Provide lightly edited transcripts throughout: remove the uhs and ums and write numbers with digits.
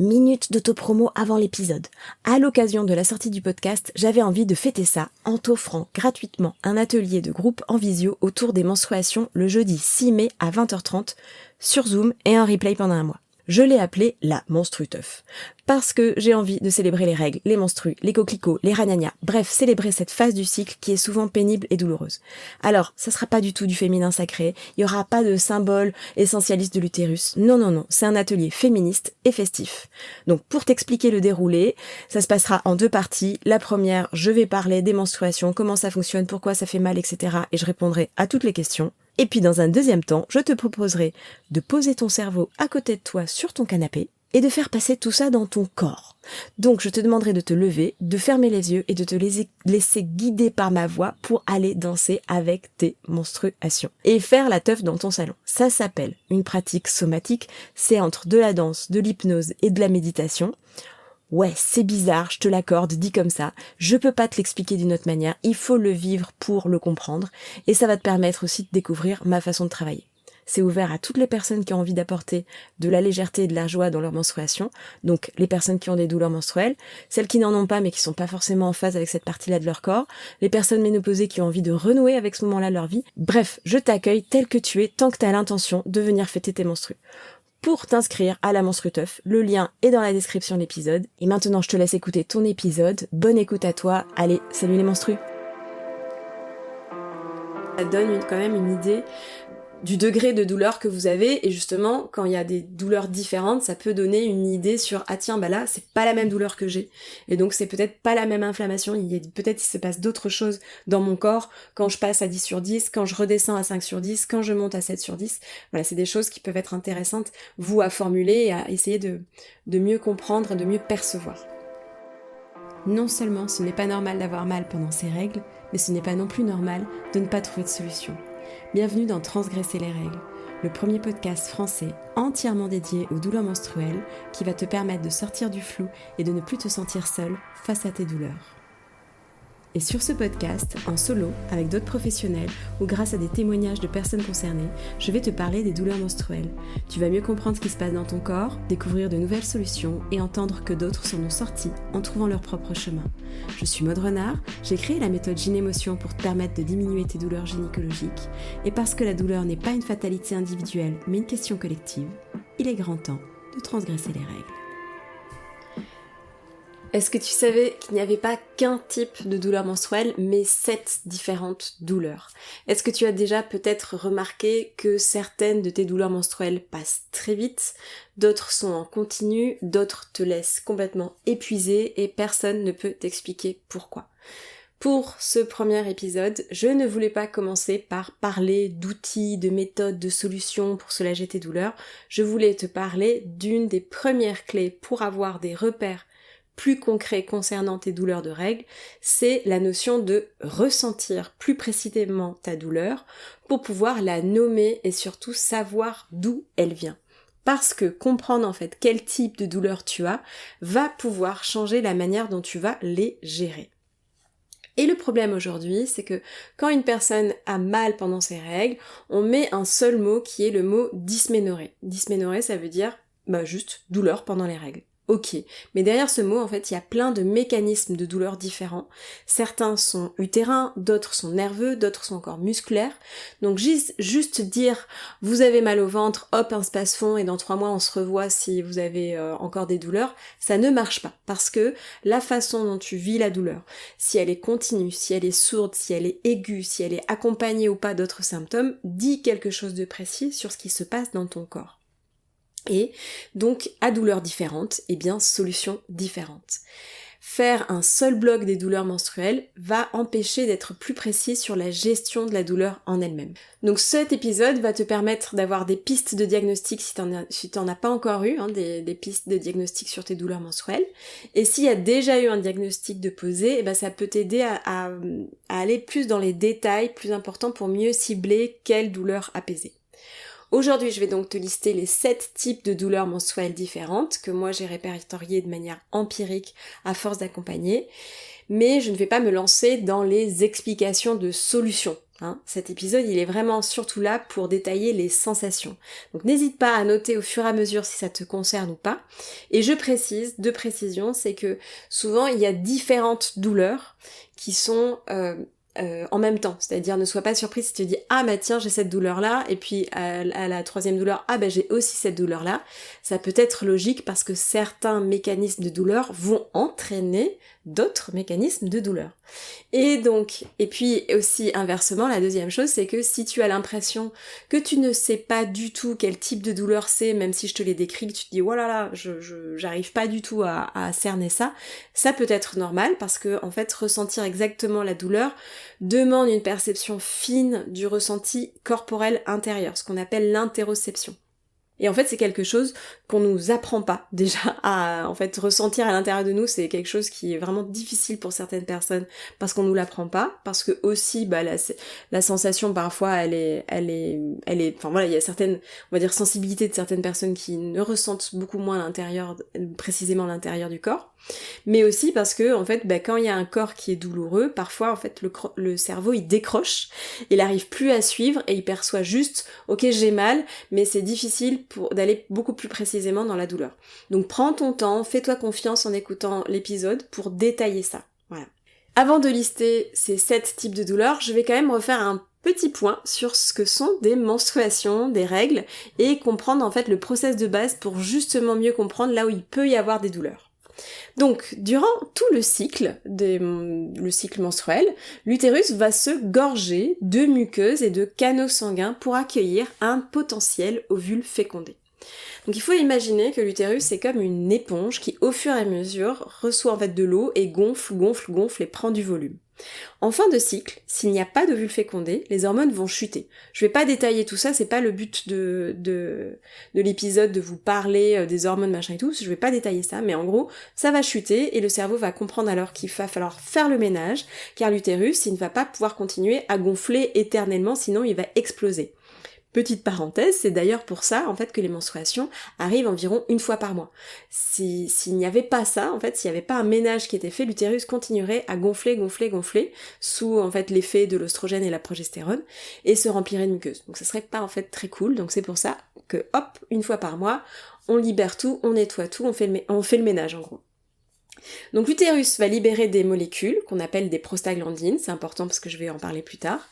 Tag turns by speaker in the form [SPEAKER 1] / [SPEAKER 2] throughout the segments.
[SPEAKER 1] Minute d'autopromo avant l'épisode. À l'occasion de la sortie du podcast, j'avais envie de fêter ça en t'offrant gratuitement un atelier de groupe en visio autour des menstruations le jeudi 6 mai à 20h30 sur Zoom et un replay pendant un mois. Je l'ai appelé la Menstruteuf, parce que j'ai envie de célébrer les règles, les menstrues, les coquelicots, les ragnagnas, bref, célébrer cette phase du cycle qui est souvent pénible et douloureuse. Alors, ça sera pas du tout du féminin sacré, il y aura pas de symbole essentialiste de l'utérus, non, c'est un atelier féministe et festif. Donc pour t'expliquer le déroulé, ça se passera en 2 parties. La première, je vais parler des menstruations, comment ça fonctionne, pourquoi ça fait mal, etc. et je répondrai à toutes les questions. Et puis dans un deuxième temps, je te proposerai de poser ton cerveau à côté de toi sur ton canapé et de faire passer tout ça dans ton corps. Donc je te demanderai de te lever, de fermer les yeux et de te laisser guider par ma voix pour aller danser avec tes menstruations. Et faire la teuf dans ton salon. Ça s'appelle une pratique somatique, c'est entre de la danse, de l'hypnose et de la méditation. Ouais, c'est bizarre, je te l'accorde, dit comme ça. Je peux pas te l'expliquer d'une autre manière, il faut le vivre pour le comprendre. Et ça va te permettre aussi de découvrir ma façon de travailler. C'est ouvert à toutes les personnes qui ont envie d'apporter de la légèreté et de la joie dans leur menstruation. Donc les personnes qui ont des douleurs menstruelles, celles qui n'en ont pas mais qui sont pas forcément en phase avec cette partie-là de leur corps, les personnes ménopausées qui ont envie de renouer avec ce moment-là de leur vie. Bref, je t'accueille tel que tu es tant que tu as l'intention de venir fêter tes menstrues. Pour t'inscrire à la Menstruteuf, le lien est dans la description de l'épisode. Et maintenant, je te laisse écouter ton épisode. Bonne écoute à toi. Allez, salut les menstrues. Ça donne quand même une idée du degré de douleur que vous avez, et justement quand il y a des douleurs différentes, ça peut donner une idée sur ah tiens bah là c'est pas la même douleur que j'ai, et donc c'est peut-être pas la même inflammation, peut-être il se passe d'autres choses dans mon corps quand je passe à 10 sur 10, quand je redescends à 5 sur 10, quand je monte à 7 sur 10, voilà, c'est des choses qui peuvent être intéressantes vous à formuler et à essayer de mieux comprendre et de mieux percevoir. Non seulement ce n'est pas normal d'avoir mal pendant ces règles, mais ce n'est pas non plus normal de ne pas trouver de solution. Bienvenue dans Transgresser les règles, le premier podcast français entièrement dédié aux douleurs menstruelles qui va te permettre de sortir du flou et de ne plus te sentir seul face à tes douleurs. Et sur ce podcast, en solo, avec d'autres professionnels ou grâce à des témoignages de personnes concernées, je vais te parler des douleurs menstruelles. Tu vas mieux comprendre ce qui se passe dans ton corps, découvrir de nouvelles solutions et entendre que d'autres s'en ont sortis en trouvant leur propre chemin. Je suis Maud Renard, j'ai créé la méthode Gynémotion pour te permettre de diminuer tes douleurs gynécologiques. Et parce que la douleur n'est pas une fatalité individuelle, mais une question collective, il est grand temps de transgresser les règles. Est-ce que tu savais qu'il n'y avait pas qu'un type de douleur menstruelle, mais 7 différentes douleurs? Est-ce que tu as déjà peut-être remarqué que certaines de tes douleurs menstruelles passent très vite, d'autres sont en continu, d'autres te laissent complètement épuisée et personne ne peut t'expliquer pourquoi? Pour ce premier épisode, je ne voulais pas commencer par parler d'outils, de méthodes, de solutions pour soulager tes douleurs. Je voulais te parler d'une des premières clés pour avoir des repères plus concret concernant tes douleurs de règles, c'est la notion de ressentir plus précisément ta douleur pour pouvoir la nommer et surtout savoir d'où elle vient. Parce que comprendre en fait quel type de douleur tu as va pouvoir changer la manière dont tu vas les gérer. Et le problème aujourd'hui, c'est que quand une personne a mal pendant ses règles, on met un seul mot qui est le mot dysménorrhée. Dysménorrhée, ça veut dire juste douleur pendant les règles. Ok, mais derrière ce mot, en fait, il y a plein de mécanismes de douleur différents. Certains sont utérins, d'autres sont nerveux, d'autres sont encore musculaires. Donc juste dire « vous avez mal au ventre, hop, un space-fond et dans 3 mois on se revoit si vous avez encore des douleurs », ça ne marche pas. Parce que la façon dont tu vis la douleur, si elle est continue, si elle est sourde, si elle est aiguë, si elle est accompagnée ou pas d'autres symptômes, dit quelque chose de précis sur ce qui se passe dans ton corps. Et donc, à douleurs différentes, solutions différentes. Faire un seul bloc des douleurs menstruelles va empêcher d'être plus précis sur la gestion de la douleur en elle-même. Donc cet épisode va te permettre d'avoir des pistes de diagnostic si t'en as pas encore eu, des pistes de diagnostic sur tes douleurs menstruelles. Et s'il y a déjà eu un diagnostic de posé, ça peut t'aider à aller plus dans les détails plus importants pour mieux cibler quelle douleur apaiser. Aujourd'hui, je vais donc te lister les 7 types de douleurs menstruelles différentes que moi j'ai répertoriées de manière empirique à force d'accompagner, mais je ne vais pas me lancer dans les explications de solutions. Cet épisode, il est vraiment surtout là pour détailler les sensations. Donc n'hésite pas à noter au fur et à mesure si ça te concerne ou pas. Et je précise, de précision, c'est que souvent il y a différentes douleurs qui sont en même temps. C'est-à-dire ne sois pas surprise si tu te dis « Ah bah tiens, j'ai cette douleur-là » et puis à la troisième douleur « Ah bah j'ai aussi cette douleur-là ». Ça peut être logique parce que certains mécanismes de douleur vont entraîner d'autres mécanismes de douleur. Et puis aussi inversement, la deuxième chose, c'est que si tu as l'impression que tu ne sais pas du tout quel type de douleur c'est, même si je te l'ai décrit, que tu te dis oh là là, j'arrive pas du tout à cerner ça, ça peut être normal parce que en fait ressentir exactement la douleur demande une perception fine du ressenti corporel intérieur, ce qu'on appelle l'interoception. Et en fait, c'est quelque chose qu'on nous apprend pas déjà à en fait ressentir à l'intérieur de nous. C'est quelque chose qui est vraiment difficile pour certaines personnes parce qu'on nous l'apprend pas, parce que aussi la sensation parfois elle est enfin voilà, il y a certaines, on va dire, sensibilités de certaines personnes qui ne ressentent beaucoup moins l'intérieur, précisément l'intérieur du corps. Mais aussi parce que en fait quand il y a un corps qui est douloureux, parfois en fait le cerveau il décroche, il arrive plus à suivre et il perçoit juste ok j'ai mal, mais c'est difficile d'aller beaucoup plus précisément dans la douleur. Donc prends ton temps, fais-toi confiance en écoutant l'épisode pour détailler ça. Voilà. Avant de lister ces 7 types de douleurs, je vais quand même refaire un petit point sur ce que sont des menstruations, des règles, et comprendre en fait le process de base pour justement mieux comprendre là où il peut y avoir des douleurs. Donc, durant tout le cycle menstruel, l'utérus va se gorger de muqueuses et de canaux sanguins pour accueillir un potentiel ovule fécondé. Donc il faut imaginer que l'utérus est comme une éponge qui au fur et à mesure reçoit en fait de l'eau et gonfle et prend du volume. En fin de cycle, s'il n'y a pas d'ovule fécondé, les hormones vont chuter. Je vais pas détailler tout ça, c'est pas le but de l'épisode de vous parler des hormones machin et tout, je vais pas détailler ça, mais en gros, ça va chuter et le cerveau va comprendre alors qu'il va falloir faire le ménage, car l'utérus, il ne va pas pouvoir continuer à gonfler éternellement, sinon il va exploser. Petite parenthèse, c'est d'ailleurs pour ça en fait que les menstruations arrivent environ une fois par mois. S'il n'y avait pas ça, en fait, s'il n'y avait pas un ménage qui était fait, l'utérus continuerait à gonfler sous en fait l'effet de l'oestrogène et la progestérone et se remplirait de muqueuses. Donc ça serait pas en fait très cool. Donc c'est pour ça que hop, une fois par mois, on libère tout, on nettoie tout, on fait le ménage en gros. Donc l'utérus va libérer des molécules qu'on appelle des prostaglandines, c'est important parce que je vais en parler plus tard,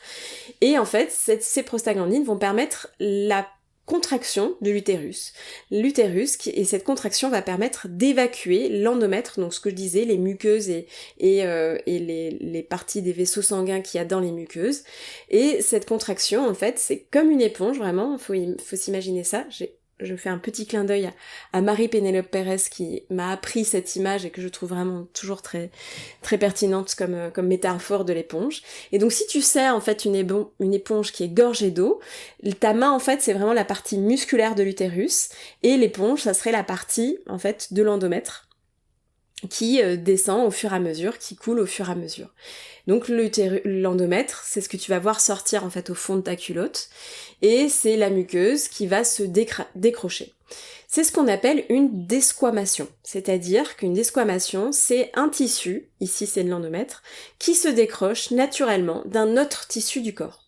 [SPEAKER 1] et en fait ces prostaglandines vont permettre la contraction de l'utérus. Et cette contraction va permettre d'évacuer l'endomètre, donc ce que je disais, les muqueuses et les parties des vaisseaux sanguins qu'il y a dans les muqueuses. Et cette contraction, en fait, c'est comme une éponge, vraiment, faut s'imaginer ça. Je fais un petit clin d'œil à Marie-Pénélope Pérez qui m'a appris cette image et que je trouve vraiment toujours très, très pertinente comme métaphore de l'éponge. Et donc si tu serres en fait une éponge qui est gorgée d'eau, ta main en fait c'est vraiment la partie musculaire de l'utérus et l'éponge ça serait la partie en fait de l'endomètre qui descend au fur et à mesure, qui coule au fur et à mesure. Donc l'endomètre, c'est ce que tu vas voir sortir en fait au fond de ta culotte, et c'est la muqueuse qui va se décrocher. C'est ce qu'on appelle une desquamation, c'est-à-dire qu'une desquamation, c'est un tissu, ici c'est de l'endomètre, qui se décroche naturellement d'un autre tissu du corps.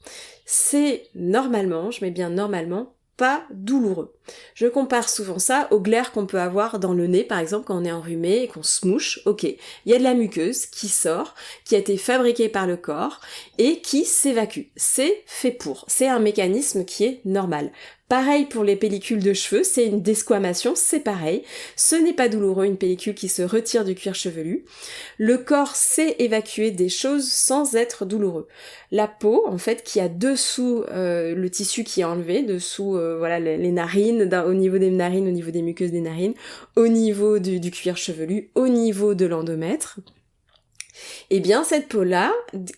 [SPEAKER 1] C'est normalement, je mets bien normalement, pas douloureux. Je compare souvent ça au glaire qu'on peut avoir dans le nez, par exemple, quand on est enrhumé et qu'on se mouche. Ok, il y a de la muqueuse qui sort, qui a été fabriquée par le corps et qui s'évacue. C'est fait pour. C'est un mécanisme qui est normal. Pareil pour les pellicules de cheveux, c'est une desquamation, c'est pareil. Ce n'est pas douloureux, une pellicule qui se retire du cuir chevelu. Le corps sait évacuer des choses sans être douloureux. La peau, en fait, qui a dessous le tissu qui est enlevé, dessous voilà les narines, au niveau des narines, au niveau des muqueuses des narines, au niveau du cuir chevelu, au niveau de l'endomètre. Eh bien, cette peau-là,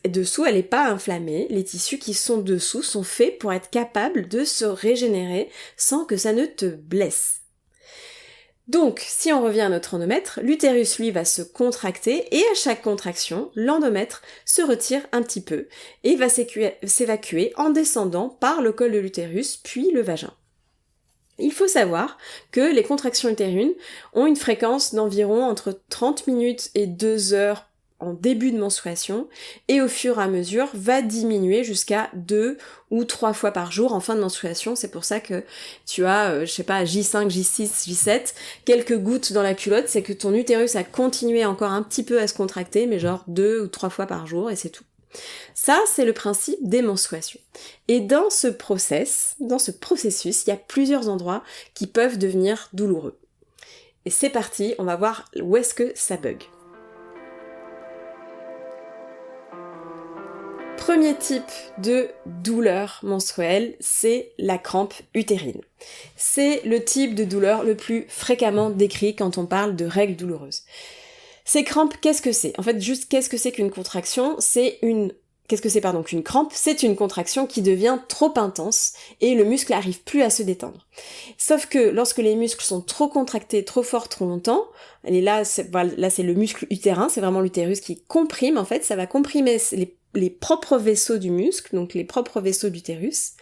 [SPEAKER 1] dessous, elle n'est pas inflammée. Les tissus qui sont dessous sont faits pour être capables de se régénérer sans que ça ne te blesse. Donc, si on revient à notre endomètre, l'utérus, lui, va se contracter et à chaque contraction, l'endomètre se retire un petit peu et va s'évacuer en descendant par le col de l'utérus, puis le vagin. Il faut savoir que les contractions utérines ont une fréquence d'environ entre 30 minutes et 2 heures en début de menstruation et au fur et à mesure va diminuer jusqu'à 2 ou 3 fois par jour en fin de menstruation. C'est pour ça que tu as, je sais pas, J5, J6, J7, quelques gouttes dans la culotte, c'est que ton utérus a continué encore un petit peu à se contracter, mais genre 2 ou 3 fois par jour et c'est tout. Ça, c'est le principe des menstruations. Et dans ce processus, il y a plusieurs endroits qui peuvent devenir douloureux. Et c'est parti, on va voir où est-ce que ça bug. Premier type de douleur menstruelle, c'est la crampe utérine. C'est le type de douleur le plus fréquemment décrit quand on parle de règles douloureuses. Ces crampes, qu'est-ce que c'est ? En fait, juste qu'est-ce que c'est qu'une contraction ? Qu'une crampe ? C'est une contraction qui devient trop intense et le muscle n'arrive plus à se détendre. Sauf que lorsque les muscles sont trop contractés, trop forts, trop longtemps, et là c'est le muscle utérin, c'est vraiment l'utérus qui comprime, en fait, ça va comprimer les propres vaisseaux du muscle, donc les propres vaisseaux d'utérus,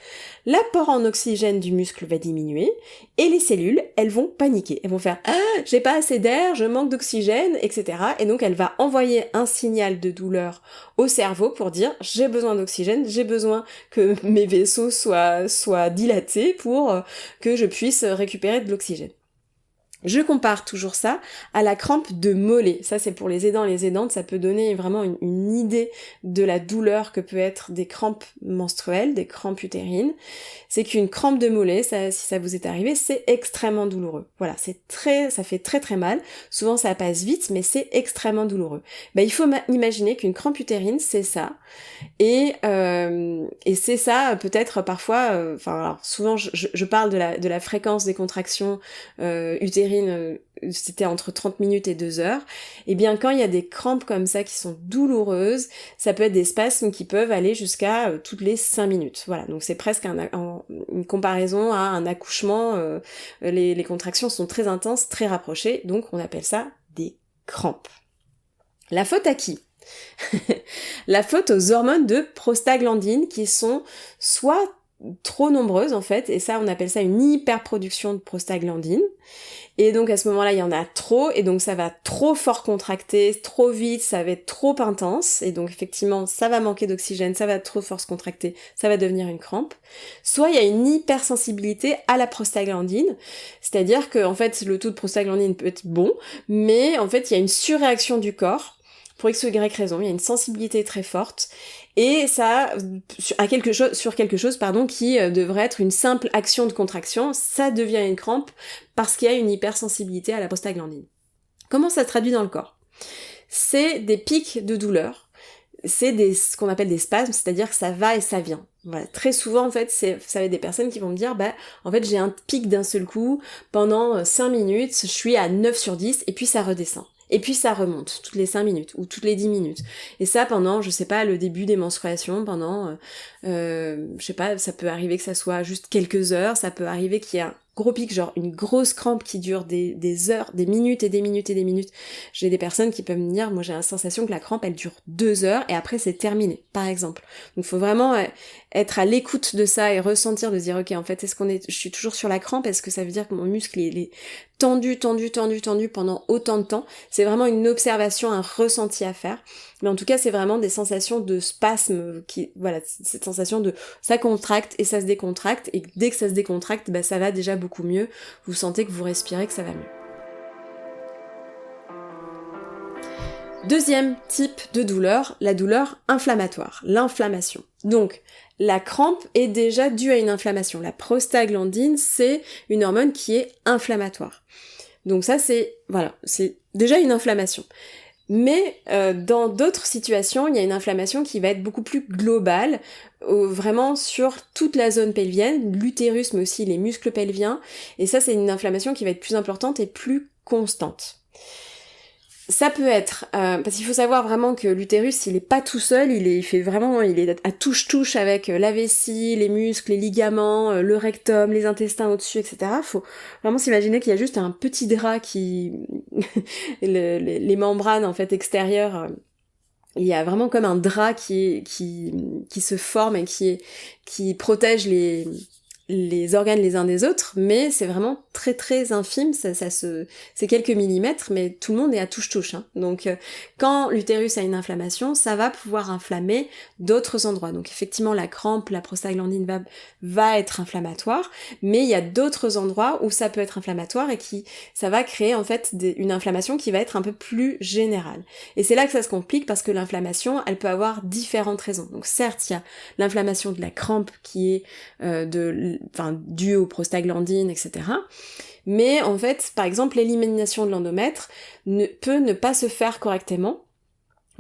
[SPEAKER 1] l'apport en oxygène du muscle va diminuer, et les cellules, elles vont paniquer. Elles vont faire « Ah, j'ai pas assez d'air, je manque d'oxygène, etc. » Et donc elle va envoyer un signal de douleur au cerveau pour dire « J'ai besoin d'oxygène, j'ai besoin que mes vaisseaux soient dilatés pour que je puisse récupérer de l'oxygène. » Je compare toujours ça à la crampe de mollet. Ça, c'est pour les aidants et les aidantes. Ça peut donner vraiment une idée de la douleur que peut être des crampes menstruelles, des crampes utérines. C'est qu'une crampe de mollet, si ça vous est arrivé, c'est extrêmement douloureux. Voilà, ça fait très très mal. Souvent, ça passe vite, mais c'est extrêmement douloureux. Il faut imaginer qu'une crampe utérine, c'est ça. Et c'est ça, peut-être parfois, alors souvent je parle de la fréquence des contractions utérines, c'était entre 30 minutes et 2 heures. Et bien quand il y a des crampes comme ça qui sont douloureuses, ça peut être des spasmes qui peuvent aller jusqu'à toutes les 5 minutes. Voilà, donc c'est presque une comparaison à un accouchement. Les contractions sont très intenses, très rapprochées, donc on appelle ça des crampes. La faute à qui ? La faute aux hormones de prostaglandine qui sont soit trop nombreuses en fait, et ça on appelle ça une hyperproduction de prostaglandine, et donc à ce moment-là il y en a trop, et donc ça va trop fort contracter, trop vite, ça va être trop intense, et donc effectivement ça va manquer d'oxygène, ça va trop fort se contracter, ça va devenir une crampe. Soit il y a une hypersensibilité à la prostaglandine, c'est-à-dire que en fait le taux de prostaglandine peut être bon, mais en fait il y a une surréaction du corps, pour X ou Y raison, il y a une sensibilité très forte, et ça, sur quelque chose qui devrait être une simple action de contraction, ça devient une crampe parce qu'il y a une hypersensibilité à la prostaglandine. Comment ça se traduit dans le corps ? C'est des pics de douleur, c'est ce qu'on appelle des spasmes, c'est-à-dire que ça va et ça vient. Voilà. Très souvent, en fait, ça va être des personnes qui vont me dire, en fait, j'ai un pic d'un seul coup, pendant 5 minutes, je suis à 9 sur 10, et puis ça redescend. Et puis ça remonte, toutes les 5 minutes, ou toutes les 10 minutes. Et ça pendant, je sais pas, le début des menstruations, pendant, je sais pas, ça peut arriver que ça soit juste quelques heures, ça peut arriver qu'il y ait un gros pic, genre une grosse crampe qui dure des heures, des minutes et des minutes et des minutes. J'ai des personnes qui peuvent me dire, moi j'ai la sensation que la crampe elle dure 2 heures et après c'est terminé, par exemple. Donc faut vraiment être à l'écoute de ça et ressentir, de se dire ok en fait je suis toujours sur la crampe, est-ce que ça veut dire que mon muscle il est tendu pendant autant de temps? C'est vraiment une observation, un ressenti à faire. Mais en tout cas, c'est vraiment des sensations de spasme cette sensation de ça contracte et ça se décontracte, et dès que ça se décontracte, ça va déjà beaucoup mieux. Vous sentez que vous respirez, que ça va mieux. Deuxième type de douleur, la douleur inflammatoire, l'inflammation. Donc, la crampe est déjà due à une inflammation. La prostaglandine, c'est une hormone qui est inflammatoire. Donc ça, c'est déjà une inflammation. Mais dans d'autres situations, il y a une inflammation qui va être beaucoup plus globale, vraiment sur toute la zone pelvienne, l'utérus mais aussi les muscles pelviens, et ça c'est une inflammation qui va être plus importante et plus constante. Ça peut être, parce qu'il faut savoir vraiment que l'utérus, il est pas tout seul, il est à touche-touche avec la vessie, les muscles, les ligaments, le rectum, les intestins au-dessus, etc. Faut vraiment s'imaginer qu'il y a juste un petit drap qui, les membranes en fait extérieures, il y a vraiment comme un drap qui se forme et qui protège les organes les uns des autres, mais c'est vraiment très très infime, c'est quelques millimètres, mais tout le monde est à touche-touche. Hein. Donc quand l'utérus a une inflammation, ça va pouvoir inflammer d'autres endroits. Donc effectivement la crampe, la prostaglandine va être inflammatoire, mais il y a d'autres endroits où ça peut être inflammatoire et ça va créer en fait une inflammation qui va être un peu plus générale. Et c'est là que ça se complique parce que l'inflammation, elle peut avoir différentes raisons. Donc certes, il y a l'inflammation de la crampe qui est dû aux prostaglandines, etc. Mais en fait, par exemple, l'élimination de l'endomètre peut ne pas se faire correctement.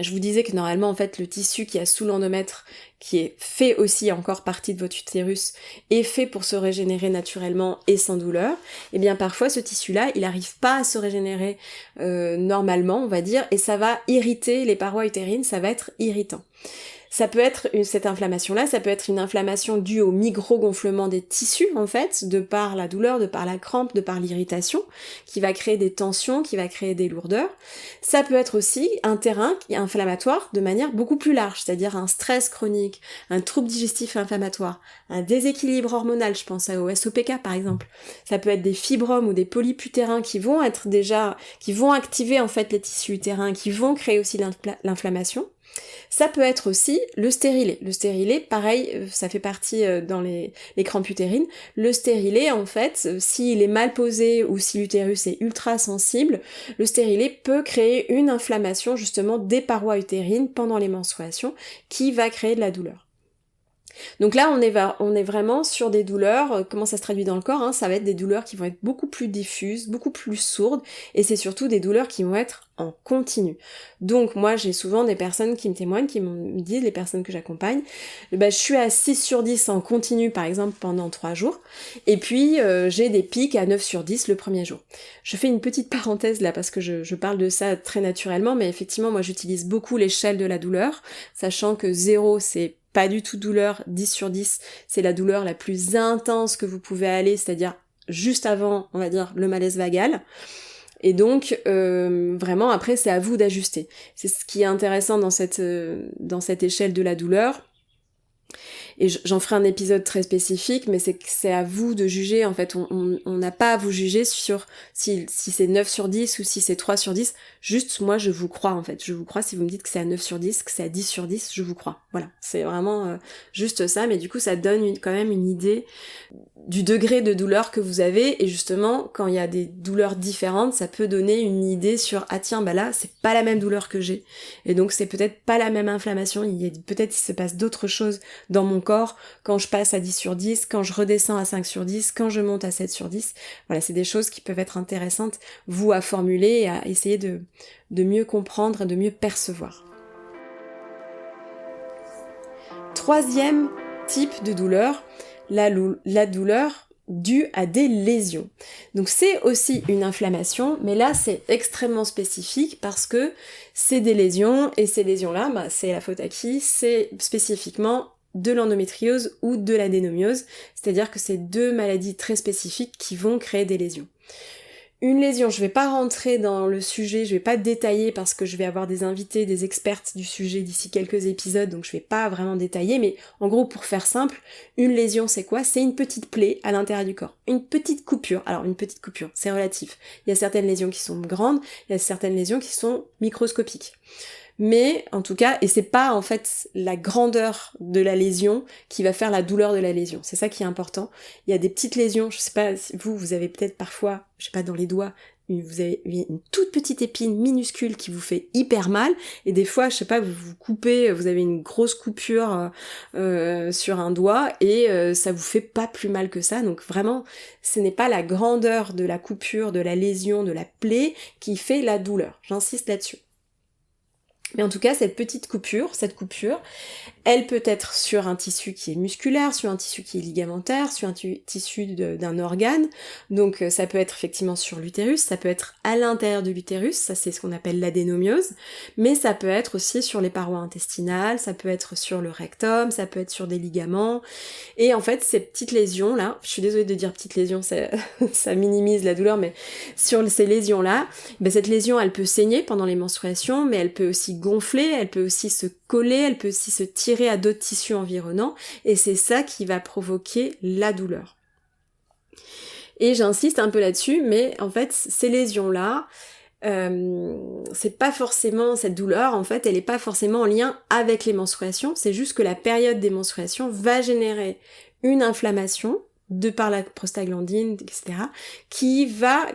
[SPEAKER 1] Je vous disais que normalement, en fait, le tissu qui a sous l'endomètre, qui est fait aussi encore partie de votre utérus, est fait pour se régénérer naturellement et sans douleur. Et bien parfois, ce tissu-là, il n'arrive pas à se régénérer normalement, on va dire, et ça va irriter les parois utérines, ça va être irritant. Ça peut être cette inflammation-là, ça peut être une inflammation due au micro-gonflement des tissus, en fait, de par la douleur, de par la crampe, de par l'irritation, qui va créer des tensions, qui va créer des lourdeurs. Ça peut être aussi un terrain qui est inflammatoire de manière beaucoup plus large, c'est-à-dire un stress chronique, un trouble digestif inflammatoire, un déséquilibre hormonal, je pense au SOPK par exemple. Ça peut être des fibromes ou des polypes utérin qui vont activer en fait les tissus utérins, qui vont créer aussi l'inflammation. Ça peut être aussi le stérilet. Le stérilet, pareil, ça fait partie dans les crampes utérines. Le stérilet, en fait, s'il est mal posé ou si l'utérus est ultra sensible, le stérilet peut créer une inflammation justement des parois utérines pendant les menstruations qui va créer de la douleur. Donc là, on est vraiment sur des douleurs, comment ça se traduit dans le corps, hein, ça va être des douleurs qui vont être beaucoup plus diffuses, beaucoup plus sourdes, et c'est surtout des douleurs qui vont être en continu. Donc moi, j'ai souvent des personnes qui me témoignent, qui me disent, les personnes que j'accompagne, je suis à 6/10 en continu, par exemple, pendant 3 jours, et puis j'ai des pics à 9/10 le premier jour. Je fais une petite parenthèse là, parce que je parle de ça très naturellement, mais effectivement, moi j'utilise beaucoup l'échelle de la douleur, sachant que 0, c'est pas du tout douleur, 10/10, c'est la douleur la plus intense que vous pouvez aller, c'est-à-dire juste avant, on va dire, le malaise vagal. Et donc, vraiment, après, c'est à vous d'ajuster. C'est ce qui est intéressant dans cette échelle de la douleur. Et j'en ferai un épisode très spécifique, mais c'est à vous de juger, en fait, on n'a pas à vous juger sur si c'est 9/10 ou si c'est 3/10, juste moi je vous crois en fait, je vous crois si vous me dites que c'est à 9/10, que c'est à 10/10, je vous crois, voilà, c'est vraiment juste ça, mais du coup ça donne quand même une idée du degré de douleur que vous avez, et justement, quand il y a des douleurs différentes, ça peut donner une idée sur, ah tiens, bah là, c'est pas la même douleur que j'ai, et donc c'est peut-être pas la même inflammation, peut-être il se passe d'autres choses dans mon corps, quand je passe à 10/10, quand je redescends à 5/10, quand je monte à 7/10, voilà, c'est des choses qui peuvent être intéressantes, vous, à formuler et à essayer de mieux comprendre et de mieux percevoir. Troisième type de douleur, la douleur due à des lésions. Donc c'est aussi une inflammation, mais là c'est extrêmement spécifique parce que c'est des lésions, et ces lésions-là, c'est la faute à qui? C'est spécifiquement de l'endométriose ou de l'adénomiose, c'est-à-dire que c'est 2 maladies très spécifiques qui vont créer des lésions. Une lésion, je vais pas rentrer dans le sujet, je vais pas détailler parce que je vais avoir des invités, des expertes du sujet d'ici quelques épisodes, donc je vais pas vraiment détailler, mais en gros, pour faire simple, une lésion c'est quoi? C'est une petite plaie à l'intérieur du corps, une petite coupure. Alors une petite coupure, c'est relatif. Il y a certaines lésions qui sont grandes, il y a certaines lésions qui sont microscopiques. Mais en tout cas, et c'est pas en fait la grandeur de la lésion qui va faire la douleur de la lésion, c'est ça qui est important. Il y a des petites lésions, je sais pas, vous avez peut-être parfois, je sais pas, dans les doigts, vous avez une toute petite épine minuscule qui vous fait hyper mal, et des fois, je sais pas, vous vous coupez, vous avez une grosse coupure sur un doigt, et ça vous fait pas plus mal que ça, donc vraiment, ce n'est pas la grandeur de la coupure, de la lésion, de la plaie qui fait la douleur, j'insiste là-dessus. Mais en tout cas, cette coupure, elle peut être sur un tissu qui est musculaire, sur un tissu qui est ligamentaire, sur un tissu d'un organe. Donc ça peut être effectivement sur l'utérus, ça peut être à l'intérieur de l'utérus, ça c'est ce qu'on appelle l'adénomiose, mais ça peut être aussi sur les parois intestinales, ça peut être sur le rectum, ça peut être sur des ligaments. Et en fait, ces petites lésions là, je suis désolée de dire petites lésions, ça minimise la douleur, mais sur ces lésions là, cette lésion elle peut saigner pendant les menstruations, mais elle peut aussi gonfler, elle peut aussi se coller, elle peut aussi se tirer à d'autres tissus environnants, et c'est ça qui va provoquer la douleur. Et j'insiste un peu là-dessus, mais en fait, ces lésions-là, c'est pas forcément, cette douleur, en fait, elle est pas forcément en lien avec les menstruations, c'est juste que la période des menstruations va générer une inflammation, de par la prostaglandine, etc., qui va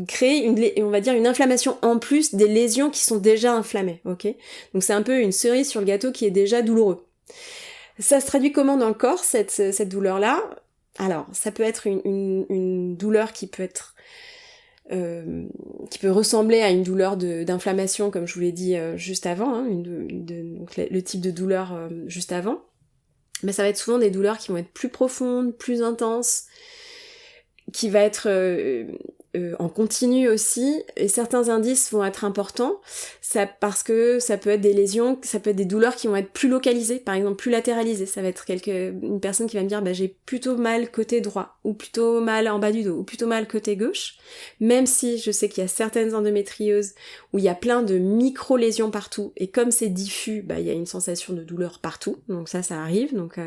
[SPEAKER 1] créer on va dire une inflammation en plus des lésions qui sont déjà inflammées, ok? Donc c'est un peu une cerise sur le gâteau qui est déjà douloureux. Ça se traduit comment dans le corps, cette douleur-là? Alors, ça peut être une douleur qui peut être qui peut ressembler à une douleur d'inflammation, comme je vous l'ai dit juste avant, hein, donc le type de douleur juste avant. Mais ça va être souvent des douleurs qui vont être plus profondes, plus intenses, qui va être en continu aussi, et certains indices vont être importants, parce que ça peut être des lésions, ça peut être des douleurs qui vont être plus localisées, par exemple plus latéralisées. Ça va être une personne qui va me dire j'ai plutôt mal côté droit, ou plutôt mal en bas du dos, ou plutôt mal côté gauche, même si je sais qu'il y a certaines endométrioses où il y a plein de micro-lésions partout, et comme c'est diffus, il y a une sensation de douleur partout, donc ça arrive, donc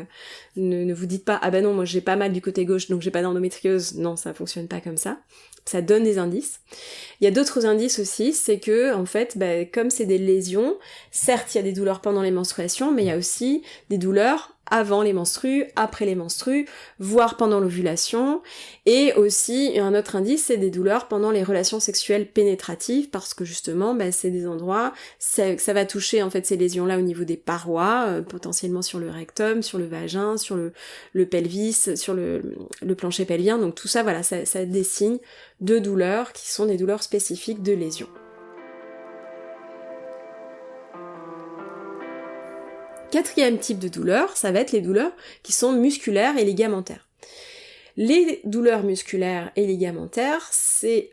[SPEAKER 1] ne vous dites pas ah non, moi j'ai pas mal du côté gauche, donc j'ai pas d'endométriose. Non, ça fonctionne pas comme ça. Ça donne des indices. Il y a d'autres indices aussi, c'est que, en fait, comme c'est des lésions, certes il y a des douleurs pendant les menstruations, mais il y a aussi des douleurs avant les menstrues, après les menstrues, voire pendant l'ovulation, et aussi un autre indice, c'est des douleurs pendant les relations sexuelles pénétratives, parce que justement, c'est des endroits, ça va toucher en fait ces lésions-là au niveau des parois, potentiellement sur le rectum, sur le vagin, sur le pelvis, sur le plancher pelvien, donc tout ça, voilà, ça a des signes de douleurs qui sont des douleurs spécifiques de lésions. Quatrième type de douleur, ça va être les douleurs qui sont musculaires et ligamentaires. Les douleurs musculaires et ligamentaires, c'est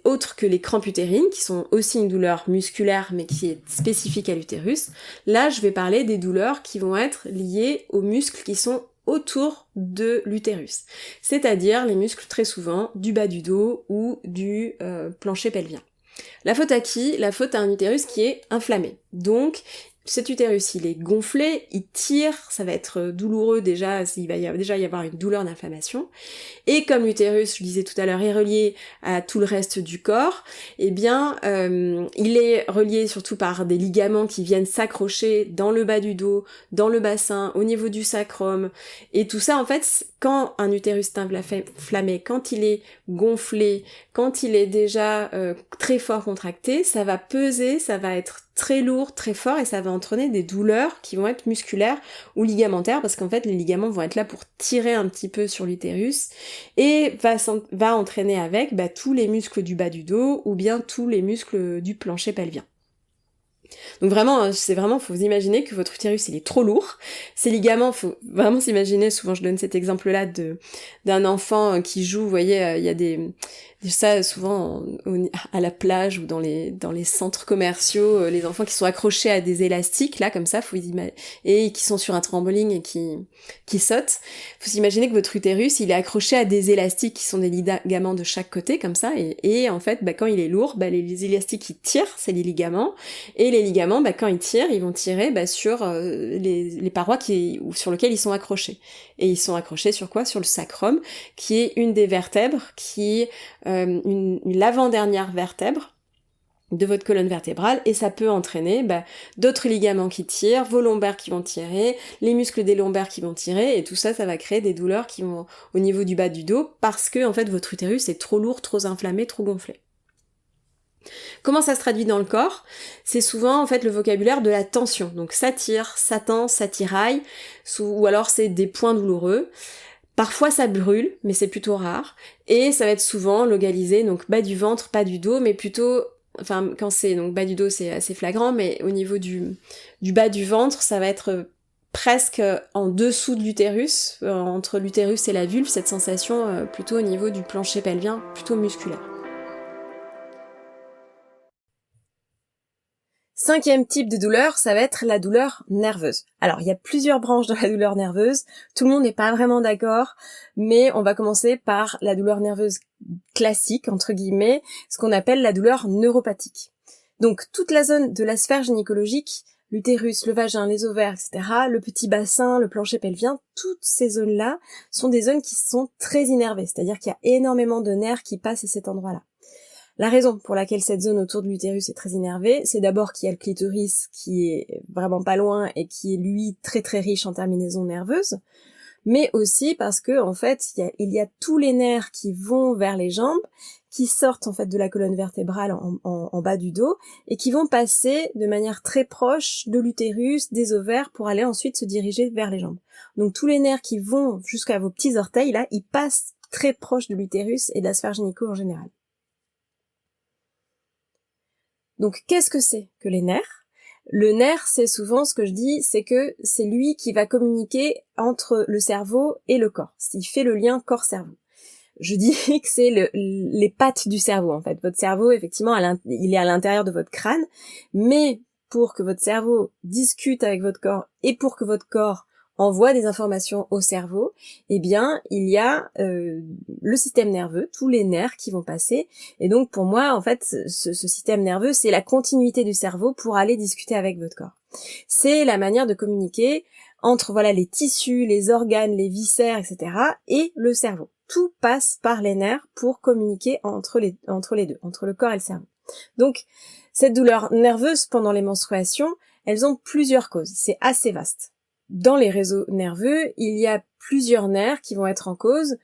[SPEAKER 1] autre que les crampes utérines, qui sont aussi une douleur musculaire, mais qui est spécifique à l'utérus. Là, je vais parler des douleurs qui vont être liées aux muscles qui sont autour de l'utérus. C'est-à-dire les muscles très souvent du bas du dos ou du plancher pelvien. La faute à qui? La faute à un utérus qui est inflammé. Donc, cet utérus, il est gonflé, il tire, ça va être douloureux déjà, il va déjà y avoir une douleur d'inflammation. Et comme l'utérus, je disais tout à l'heure, est relié à tout le reste du corps, il est relié surtout par des ligaments qui viennent s'accrocher dans le bas du dos, dans le bassin, au niveau du sacrum. Et tout ça, en fait, quand un utérus est inflammé, quand il est gonflé, quand il est déjà très fort contracté, ça va peser, ça va être très lourd, très fort, et ça va entraîner des douleurs qui vont être musculaires ou ligamentaires, parce qu'en fait les ligaments vont être là pour tirer un petit peu sur l'utérus, et va entraîner avec tous les muscles du bas du dos, ou bien tous les muscles du plancher pelvien. Donc vraiment, faut vous imaginer que votre utérus il est trop lourd. Ces ligaments, faut vraiment s'imaginer, souvent je donne cet exemple-là d'un enfant qui joue, vous voyez, il y a ça souvent à la plage ou dans les centres commerciaux, les enfants qui sont accrochés à des élastiques, là, comme ça, et qui sont sur un trampoline et qui sautent. Faut s'imaginer que votre utérus, il est accroché à des élastiques qui sont des ligaments de chaque côté, comme ça, et en fait, quand il est lourd, les élastiques, ils tirent, c'est les ligaments, et les ligaments, quand ils tirent, ils vont tirer sur les parois sur lesquelles ils sont accrochés. Et ils sont accrochés sur quoi? Sur le sacrum, qui est une des vertèbres, qui est l'avant-dernière vertèbre de votre colonne vertébrale, et ça peut entraîner d'autres ligaments qui tirent, vos lombaires qui vont tirer, les muscles des lombaires qui vont tirer, et tout ça, ça va créer des douleurs qui vont au niveau du bas du dos, parce que en fait votre utérus est trop lourd, trop inflammé, trop gonflé. Comment ça se traduit dans le corps? C'est souvent en fait le vocabulaire de la tension. Donc ça tire, ça tend, ça tiraille, ou alors c'est des points douloureux. Parfois ça brûle, mais c'est plutôt rare. Et ça va être souvent localisé, donc bas du ventre, pas du dos, mais plutôt, quand c'est, donc bas du dos c'est assez flagrant, mais au niveau du bas du ventre, ça va être presque en dessous de l'utérus, entre l'utérus et la vulve, cette sensation plutôt au niveau du plancher pelvien, plutôt musculaire. Cinquième type de douleur, ça va être la douleur nerveuse. Alors, il y a plusieurs branches dans la douleur nerveuse, tout le monde n'est pas vraiment d'accord, mais on va commencer par la douleur nerveuse classique, entre guillemets, ce qu'on appelle la douleur neuropathique. Donc, toute la zone de la sphère gynécologique
[SPEAKER 2] l'utérus, le vagin, les ovaires, etc., le petit bassin, le plancher pelvien, toutes ces zones-là sont des zones qui sont très innervées, c'est-à-dire qu'il y a énormément de nerfs qui passent à cet endroit-là. La raison pour laquelle cette zone autour de l'utérus est très innervée, c'est d'abord qu'il y a le clitoris qui est vraiment pas loin et qui est lui très très riche en terminaisons nerveuses, mais aussi parce que en fait il y a tous les nerfs qui vont vers les jambes, qui sortent en fait de la colonne vertébrale en bas du dos et qui vont passer de manière très proche de l'utérus, des ovaires pour aller ensuite se diriger vers les jambes. Donc tous les nerfs qui vont jusqu'à vos petits orteils là, ils passent très proche de l'utérus et de la sphère gynéco en général. Donc qu'est-ce que c'est que les nerfs ? Le nerf, c'est souvent ce que je dis, c'est que c'est lui qui va communiquer entre le cerveau et le corps. Il fait le lien corps-cerveau. Je dis que c'est les pattes du cerveau, en fait. Votre cerveau, effectivement, il est à l'intérieur de votre crâne, mais pour que votre cerveau discute avec votre corps et pour que votre corps envoie des informations au cerveau, eh bien, il y a le système nerveux, tous les nerfs qui vont passer. Et donc, pour moi, en fait, ce système nerveux, c'est la continuité du cerveau pour aller discuter avec votre corps. C'est la manière de communiquer entre, voilà, les tissus, les organes, les viscères, etc., et le cerveau. Tout passe par les nerfs pour communiquer entre les deux, entre le corps et le cerveau. Donc, cette douleur nerveuse pendant les menstruations, elles ont plusieurs causes. C'est assez vaste. Dans les réseaux nerveux, il y a plusieurs nerfs qui vont être en cause.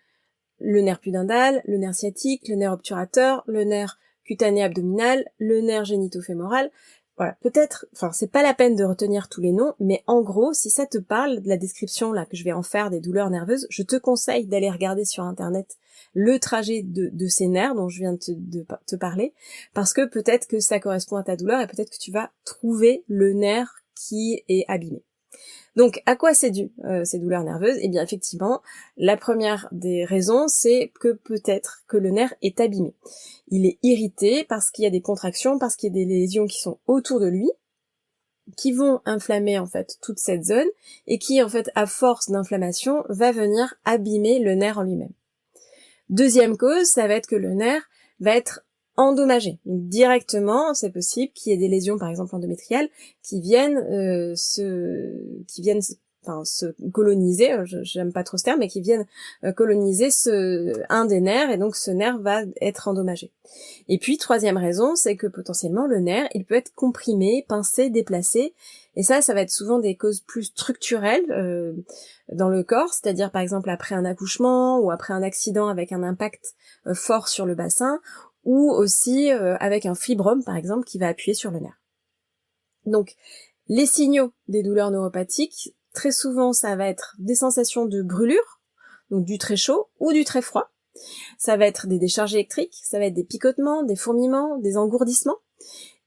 [SPEAKER 2] Le nerf pudendal, le nerf sciatique, le nerf obturateur, le nerf cutané abdominal, le nerf génitofémoral. Voilà, peut-être, c'est pas la peine de retenir tous les noms, mais en gros, si ça te parle de la description là que je vais en faire des douleurs nerveuses, je te conseille d'aller regarder sur internet le trajet de ces nerfs dont je viens de te parler, parce que peut-être que ça correspond à ta douleur et peut-être que tu vas trouver le nerf qui est abîmé. Donc, à quoi c'est dû, ces douleurs nerveuses ? Eh bien, effectivement, la première des raisons, c'est que peut-être que le nerf est abîmé. Il est irrité parce qu'il y a des contractions, parce qu'il y a des lésions qui sont autour de lui, qui vont inflammer, en fait, toute cette zone, et qui, en fait, à force d'inflammation, va venir abîmer le nerf en lui-même. Deuxième cause, ça va être que le nerf va être endommagé. Donc directement, c'est possible qu'il y ait des lésions, par exemple endométriales, qui viennent se coloniser, j'aime pas trop ce terme, mais qui viennent coloniser un des nerfs, et donc ce nerf va être endommagé. Et puis, troisième raison, c'est que potentiellement le nerf, il peut être comprimé, pincé, déplacé, et ça va être souvent des causes plus structurelles dans le corps, c'est-à-dire par exemple après un accouchement, ou après un accident avec un impact fort sur le bassin, ou aussi avec un fibrome, par exemple, qui va appuyer sur le nerf. Donc, les signaux des douleurs neuropathiques, très souvent, ça va être des sensations de brûlure, donc du très chaud ou du très froid. Ça va être des décharges électriques, ça va être des picotements, des fourmillements, des engourdissements.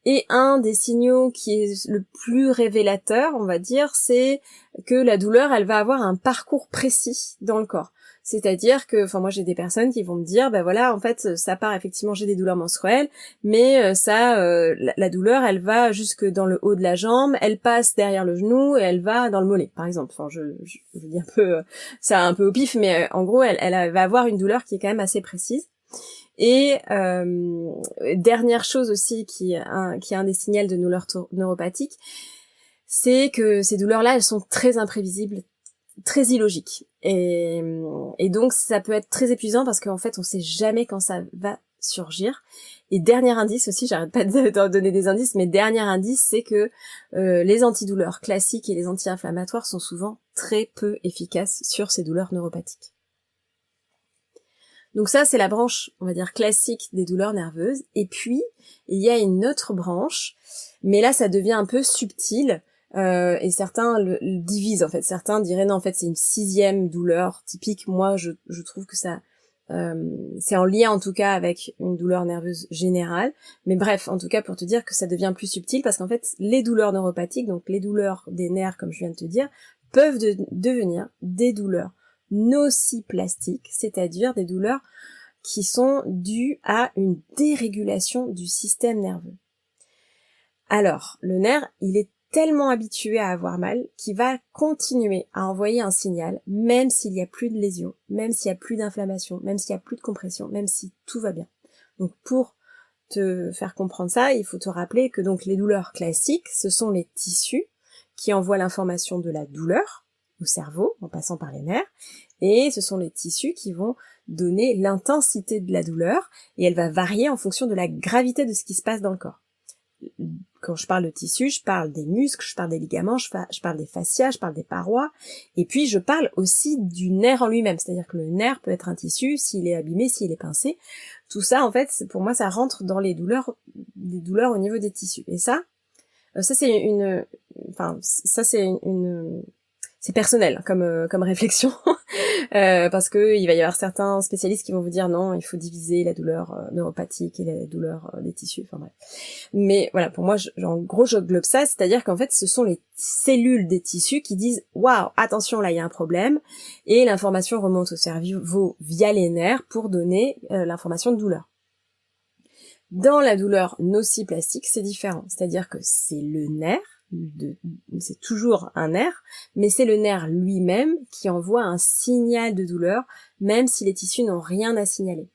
[SPEAKER 2] Et un des signaux qui est le plus révélateur, on va dire, c'est que la douleur, elle va avoir un parcours précis dans le corps. C'est-à-dire que, moi j'ai des personnes qui vont me dire, voilà, en fait, ça part effectivement, j'ai des douleurs menstruelles, mais la douleur, elle va jusque dans le haut de la jambe, elle passe derrière le genou et elle va dans le mollet, par exemple. Je dis un peu ça un peu au pif, mais en gros, elle va avoir une douleur qui est quand même assez précise. Et dernière chose aussi qui est un des signaux de douleurs neuropathiques, c'est que ces douleurs-là, elles sont très imprévisibles, très illogiques. Et donc ça peut être très épuisant parce qu'en fait on sait jamais quand ça va surgir. Et dernier indice aussi, j'arrête pas de donner des indices, mais dernier indice, c'est que les antidouleurs classiques et les anti-inflammatoires sont souvent très peu efficaces sur ces douleurs neuropathiques. Donc ça, c'est la branche, on va dire, classique des douleurs nerveuses. Et puis, il y a une autre branche, mais là, ça devient un peu subtil, et certains le divisent, en fait. Certains diraient, non, en fait, c'est une 6e douleur typique. Moi, je trouve que ça, c'est en lien, en tout cas, avec une douleur nerveuse générale. Mais bref, en tout cas, pour te dire que ça devient plus subtil, parce qu'en fait, les douleurs neuropathiques, donc les douleurs des nerfs, comme je viens de te dire, peuvent devenir des douleurs nociplastiques, c'est-à-dire des douleurs qui sont dues à une dérégulation du système nerveux. Alors, le nerf, il est tellement habitué à avoir mal qu'il va continuer à envoyer un signal, même s'il n'y a plus de lésion, même s'il n'y a plus d'inflammation, même s'il n'y a plus de compression, même si tout va bien. Donc pour te faire comprendre ça, il faut te rappeler que donc les douleurs classiques, ce sont les tissus qui envoient l'information de la douleur au cerveau, en passant par les nerfs, et ce sont les tissus qui vont donner l'intensité de la douleur, et elle va varier en fonction de la gravité de ce qui se passe dans le corps. Quand je parle de tissu, je parle des muscles, je parle des ligaments, je parle des fascias, je parle des parois, et puis je parle aussi du nerf en lui-même, c'est-à-dire que le nerf peut être un tissu, s'il est abîmé, s'il est pincé, tout ça, en fait, pour moi, ça rentre dans les douleurs au niveau des tissus. Et ça c'est c'est personnel comme réflexion parce que il va y avoir certains spécialistes qui vont vous dire non, il faut diviser la douleur neuropathique et la douleur des tissus, enfin bref. Mais voilà, pour moi, en gros, j'englobe ça, c'est-à-dire qu'en fait, ce sont les cellules des tissus qui disent waouh, attention, là il y a un problème, et l'information remonte au cerveau via les nerfs pour donner l'information de douleur. Dans la douleur nociplastique, c'est différent, c'est-à-dire que c'est le nerf, c'est toujours un nerf, mais c'est le nerf lui-même qui envoie un signal de douleur, même si les tissus n'ont rien à signaler.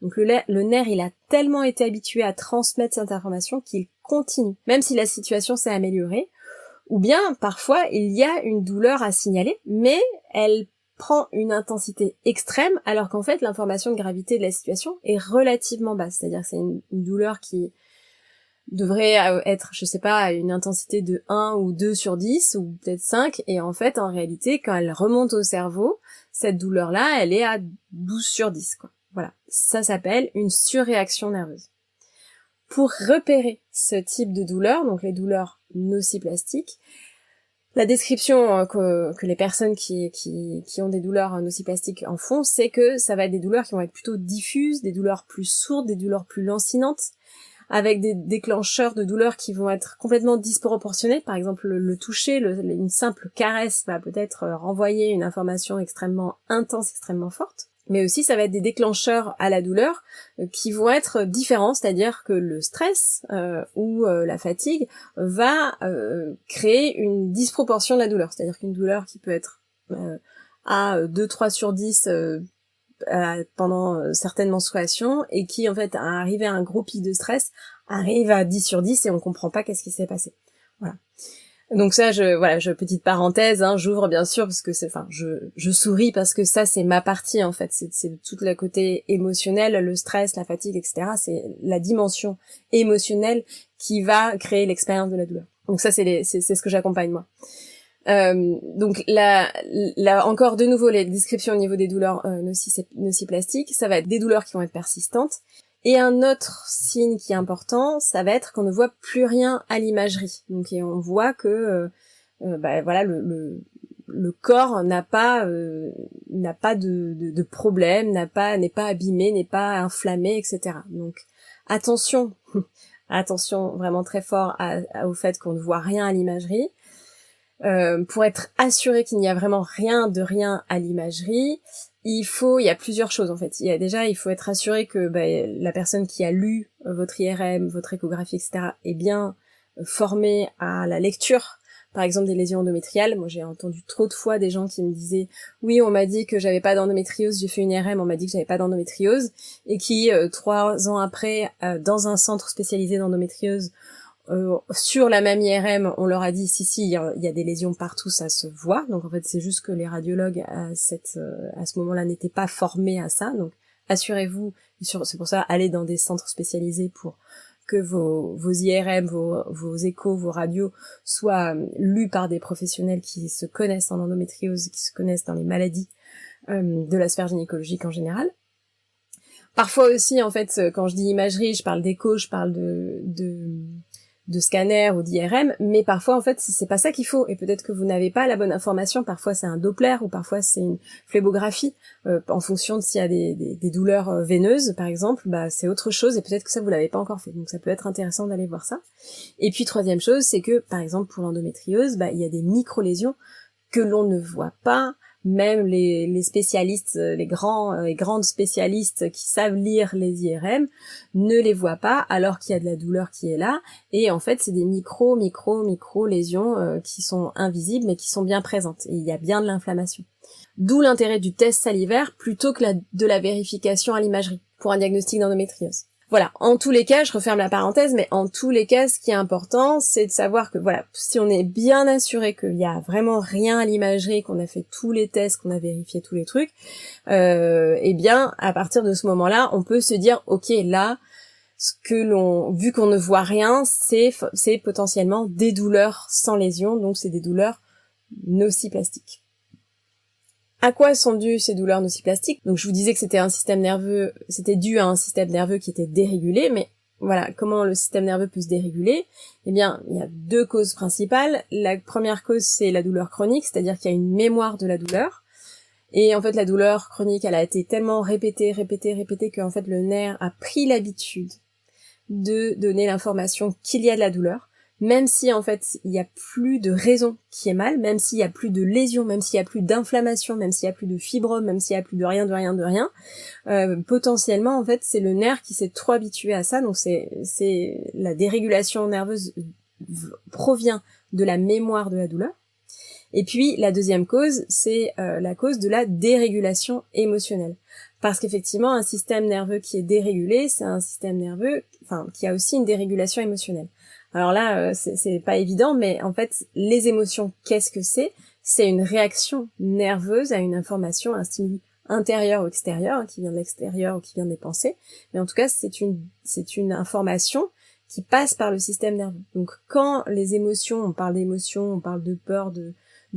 [SPEAKER 2] Donc le nerf, il a tellement été habitué à transmettre cette information qu'il continue, même si la situation s'est améliorée, ou bien parfois il y a une douleur à signaler, mais elle prend une intensité extrême, alors qu'en fait l'information de gravité de la situation est relativement basse, c'est-à-dire que c'est une douleur qui devrait être, je sais pas, à une intensité de 1 ou 2 sur 10, ou peut-être 5, et en fait, en réalité, quand elle remonte au cerveau, cette douleur-là, elle est à 12 sur 10, quoi. Voilà. Ça s'appelle une surréaction nerveuse. Pour repérer ce type de douleur, donc les douleurs nociplastiques, la description que les personnes qui ont des douleurs nociplastiques en font, c'est que ça va être des douleurs qui vont être plutôt diffuses, des douleurs plus sourdes, des douleurs plus lancinantes, avec des déclencheurs de douleurs qui vont être complètement disproportionnés. Par exemple, le toucher, une simple caresse va peut-être renvoyer une information extrêmement intense, extrêmement forte. Mais aussi, ça va être des déclencheurs à la douleur qui vont être différents, c'est-à-dire que le stress ou la fatigue va créer une disproportion de la douleur. C'est-à-dire qu'une douleur qui peut être à 2-3 sur 10 pendant certaines menstruations et qui, en fait, arrivé à un gros pic de stress, arrive à 10 sur 10 et on comprend pas qu'est-ce qui s'est passé. Voilà. Donc ça, petite parenthèse, j'ouvre bien sûr parce que je souris parce que ça c'est ma partie en fait, c'est tout le côté émotionnel, le stress, la fatigue, etc. C'est la dimension émotionnelle qui va créer l'expérience de la douleur. Donc ça c'est ce que j'accompagne moi. Donc là encore de nouveau les descriptions au niveau des douleurs nociplastiques, ça va être des douleurs qui vont être persistantes. Et un autre signe qui est important, ça va être qu'on ne voit plus rien à l'imagerie. Donc et on voit que voilà le corps n'a pas de problème, n'est pas abîmé, n'est pas inflammé, etc. Donc attention vraiment très fort au fait qu'on ne voit rien à l'imagerie. Pour être assuré qu'il n'y a vraiment rien à l'imagerie, il y a plusieurs choses en fait. Il faut être assuré que la personne qui a lu votre IRM, votre échographie, etc. est bien formée à la lecture, par exemple des lésions endométriales. Moi j'ai entendu trop de fois des gens qui me disaient oui, on m'a dit que j'avais pas d'endométriose, j'ai fait une IRM, on m'a dit que j'avais pas d'endométriose, et qui 3 ans après dans un centre spécialisé d'endométriose sur la même IRM, on leur a dit si il y a des lésions partout, ça se voit. Donc en fait c'est juste que les radiologues à ce moment-là n'étaient pas formés à ça. Donc assurez-vous, c'est pour ça allez dans des centres spécialisés pour que vos IRM, vos échos, vos radios soient lus par des professionnels qui se connaissent en endométriose, qui se connaissent dans les maladies de la sphère gynécologique en général. Parfois aussi en fait quand je dis imagerie, je parle d'écho, je parle de scanner ou d'IRM, mais parfois en fait c'est pas ça qu'il faut, et peut-être que vous n'avez pas la bonne information. Parfois c'est un Doppler ou parfois c'est une phlébographie en fonction de s'il y a des douleurs veineuses par exemple, c'est autre chose, et peut-être que ça vous l'avez pas encore fait, donc ça peut être intéressant d'aller voir ça. Et puis troisième chose, c'est que par exemple pour l'endométriose, il y a des micro-lésions que l'on ne voit pas. Même les spécialistes, les grandes spécialistes qui savent lire les IRM ne les voient pas, alors qu'il y a de la douleur qui est là. Et en fait, c'est des micro lésions qui sont invisibles mais qui sont bien présentes. Et il y a bien de l'inflammation. D'où l'intérêt du test salivaire plutôt que de la vérification à l'imagerie pour un diagnostic d'endométriose. Voilà, en tous les cas, je referme la parenthèse, mais en tous les cas, ce qui est important, c'est de savoir que voilà, si on est bien assuré qu'il y a vraiment rien à l'imagerie, qu'on a fait tous les tests, qu'on a vérifié tous les trucs, eh bien, à partir de ce moment-là, on peut se dire, ok, là, vu qu'on ne voit rien, c'est potentiellement des douleurs sans lésion, donc c'est des douleurs nociplastiques. À quoi sont dues ces douleurs nociplastiques? Donc je vous disais que c'était dû à un système nerveux qui était dérégulé, mais voilà, comment le système nerveux peut se déréguler? Eh bien, il y a 2 causes principales. La première cause, c'est la douleur chronique, c'est-à-dire qu'il y a une mémoire de la douleur. Et en fait, la douleur chronique, elle a été tellement répétée, qu'en fait, le nerf a pris l'habitude de donner l'information qu'il y a de la douleur, même si en fait il y a plus de raison qui est mal, même s'il y a plus de lésion, même s'il y a plus d'inflammation, même s'il y a plus de fibrome, même s'il y a plus de rien, potentiellement en fait c'est le nerf qui s'est trop habitué à ça, donc c'est la dérégulation nerveuse provient de la mémoire de la douleur. Et puis la deuxième cause, c'est la cause de la dérégulation émotionnelle. Parce qu'effectivement, un système nerveux qui est dérégulé, c'est un système nerveux, qui a aussi une dérégulation émotionnelle. Alors là, c'est pas évident, mais en fait, les émotions, qu'est-ce que c'est? C'est une réaction nerveuse à une information, à un stimuli intérieur ou extérieur, qui vient de l'extérieur ou qui vient des pensées. Mais en tout cas, c'est une information qui passe par le système nerveux. Donc, quand les émotions, on parle d'émotions, on parle de peur, de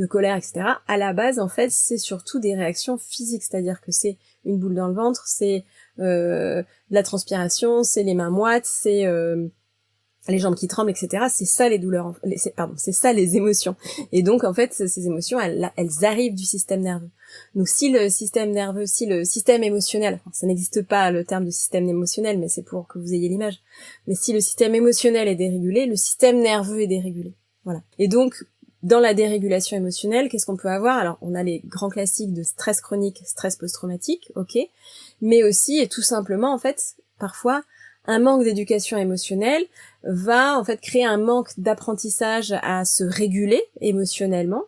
[SPEAKER 2] colère, etc. À la base, en fait, c'est surtout des réactions physiques, c'est-à-dire que c'est une boule dans le ventre, c'est de la transpiration, c'est les mains moites, c'est les jambes qui tremblent, etc. C'est ça les douleurs, c'est ça les émotions. Et donc, en fait, ces émotions, elles arrivent du système nerveux. Donc, si le système émotionnel, ça n'existe pas le terme de système émotionnel, mais c'est pour que vous ayez l'image. Mais si le système émotionnel est dérégulé, le système nerveux est dérégulé. Voilà. Et donc, dans la dérégulation émotionnelle, qu'est-ce qu'on peut avoir? Alors, on a les grands classiques de stress chronique, stress post-traumatique, ok, mais aussi, et tout simplement, en fait, parfois, un manque d'éducation émotionnelle va, en fait, créer un manque d'apprentissage à se réguler émotionnellement,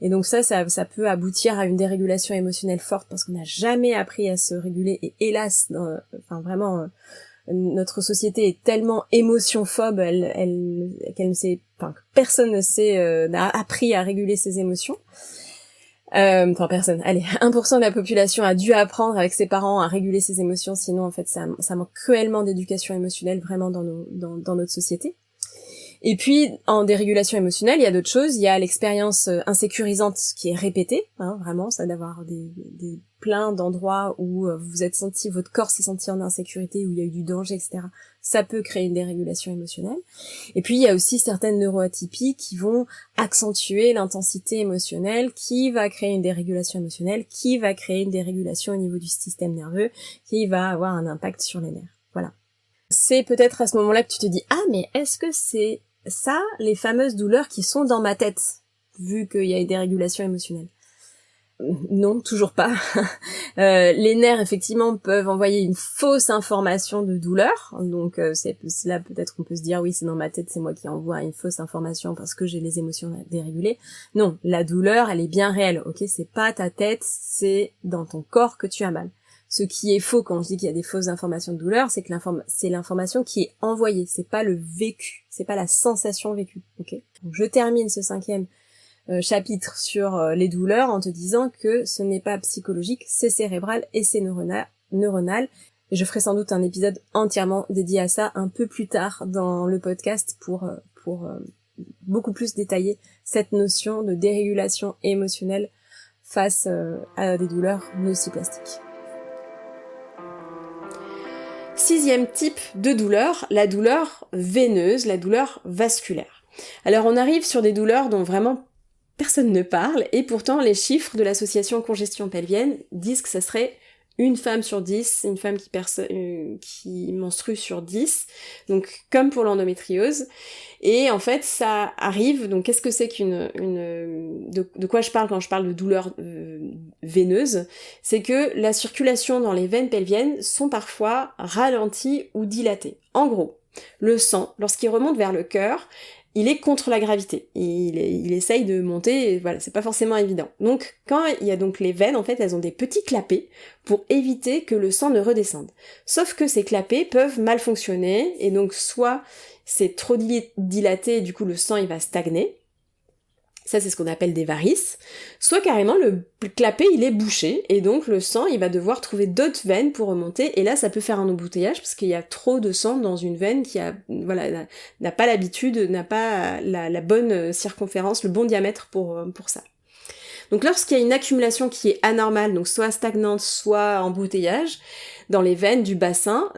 [SPEAKER 2] et donc ça peut aboutir à une dérégulation émotionnelle forte parce qu'on n'a jamais appris à se réguler, et hélas, vraiment, notre société est tellement émotionphobe, personne n'a appris à réguler ses émotions. Personne. Allez, 1% de la population a dû apprendre avec ses parents à réguler ses émotions, sinon en fait ça manque cruellement d'éducation émotionnelle vraiment dans notre société. Et puis, en dérégulation émotionnelle, il y a d'autres choses. Il y a l'expérience insécurisante qui est répétée, vraiment, ça d'avoir des plein d'endroits où votre corps s'est senti en insécurité, où il y a eu du danger, etc. Ça peut créer une dérégulation émotionnelle. Et puis, il y a aussi certaines neuroatypies qui vont accentuer l'intensité émotionnelle, qui va créer une dérégulation émotionnelle, qui va créer une dérégulation au niveau du système nerveux, qui va avoir un impact sur les nerfs. Voilà. C'est peut-être à ce moment-là que tu te dis « Ah, mais est-ce que c'est ça, les fameuses douleurs qui sont dans ma tête, vu qu'il y a une dérégulation émotionnelle ?» Non, toujours pas. Les nerfs, effectivement, peuvent envoyer une fausse information de douleur. Donc, c'est là peut-être qu'on peut se dire, oui, c'est dans ma tête, c'est moi qui envoie une fausse information parce que j'ai les émotions dérégulées. Non, la douleur, elle est bien réelle, ok? C'est pas ta tête, c'est dans ton corps que tu as mal. Ce qui est faux quand je dis qu'il y a des fausses informations de douleur, c'est que c'est l'information qui est envoyée, c'est pas le vécu, c'est pas la sensation vécue, ok? Donc, je termine ce 5e chapitre sur les douleurs en te disant que ce n'est pas psychologique, c'est cérébral et c'est neuronal. Et je ferai sans doute un épisode entièrement dédié à ça un peu plus tard dans le podcast pour beaucoup plus détailler cette notion de dérégulation émotionnelle face à des douleurs nociplastiques. 6e type de douleur, la douleur veineuse, la douleur vasculaire. Alors on arrive sur des douleurs dont vraiment personne ne parle, et pourtant les chiffres de l'association congestion pelvienne disent que ça serait une femme sur 10, une femme qui menstrue sur 10, donc comme pour l'endométriose. Et en fait, ça arrive, donc qu'est-ce que c'est de quoi je parle quand je parle de douleur veineuse? C'est que la circulation dans les veines pelviennes sont parfois ralenties ou dilatées. En gros,
[SPEAKER 1] Le sang, lorsqu'il remonte vers le cœur, il est contre la gravité. Il essaye de monter, et voilà, c'est pas forcément évident. Donc, quand il y a donc les veines, en fait, elles ont des petits clapets pour éviter que le sang ne redescende. Sauf que ces clapets peuvent mal fonctionner, et donc soit c'est trop dilaté, et du coup le sang il va stagner. Ça, c'est ce qu'on appelle des varices. Soit carrément, le clapet, il est bouché, et donc le sang, il va devoir trouver d'autres veines pour remonter, et là, ça peut faire un embouteillage, parce qu'il y a trop de sang dans une veine qui n'a pas l'habitude, n'a pas la bonne circonférence, le bon diamètre pour ça. Donc lorsqu'il y a une accumulation qui est anormale, donc soit stagnante, soit embouteillage, dans les veines du bassin,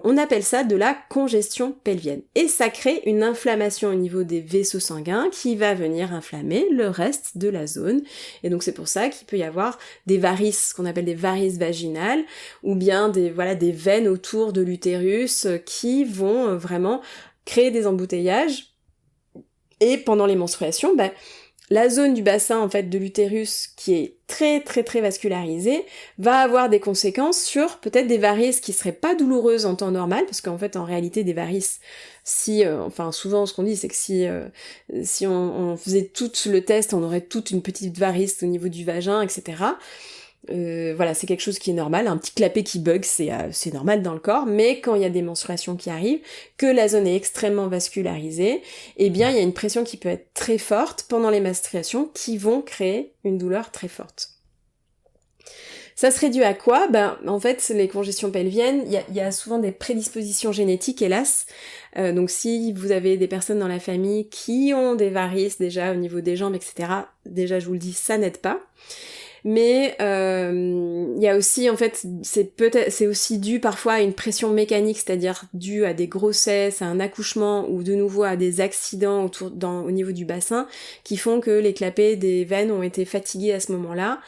[SPEAKER 1] on appelle ça de la congestion pelvienne. Et ça crée une inflammation au niveau des vaisseaux sanguins qui va venir inflammer le reste de la zone. Et donc c'est pour ça qu'il peut y avoir des varices, ce qu'on appelle des varices vaginales, ou bien des veines autour de l'utérus qui vont vraiment créer des embouteillages. Et pendant les menstruations, la zone du bassin en fait de l'utérus qui est très très très vascularisée va avoir des conséquences sur peut-être des varices qui seraient pas douloureuses en temps normal, parce qu'en fait en réalité des varices, souvent ce qu'on dit c'est que si on faisait tout le test, on aurait toute une petite varice au niveau du vagin, etc. C'est quelque chose qui est normal, un petit clapet qui bug, c'est normal dans le corps, mais quand il y a des menstruations qui arrivent, que la zone est extrêmement vascularisée, eh bien il y a une pression qui peut être très forte pendant les menstruations qui vont créer une douleur très forte. Ça serait dû à quoi ? En fait, les congestions pelviennes, il y a souvent des prédispositions génétiques, hélas. Donc si vous avez des personnes dans la famille qui ont des varices déjà au niveau des jambes, etc., déjà je vous le dis, ça n'aide pas. Mais il y a aussi, en fait, c'est aussi dû parfois à une pression mécanique, c'est-à-dire dû à des grossesses, à un accouchement ou de nouveau à des accidents au niveau du bassin qui font que les clapets des veines ont été fatigués à ce moment-là.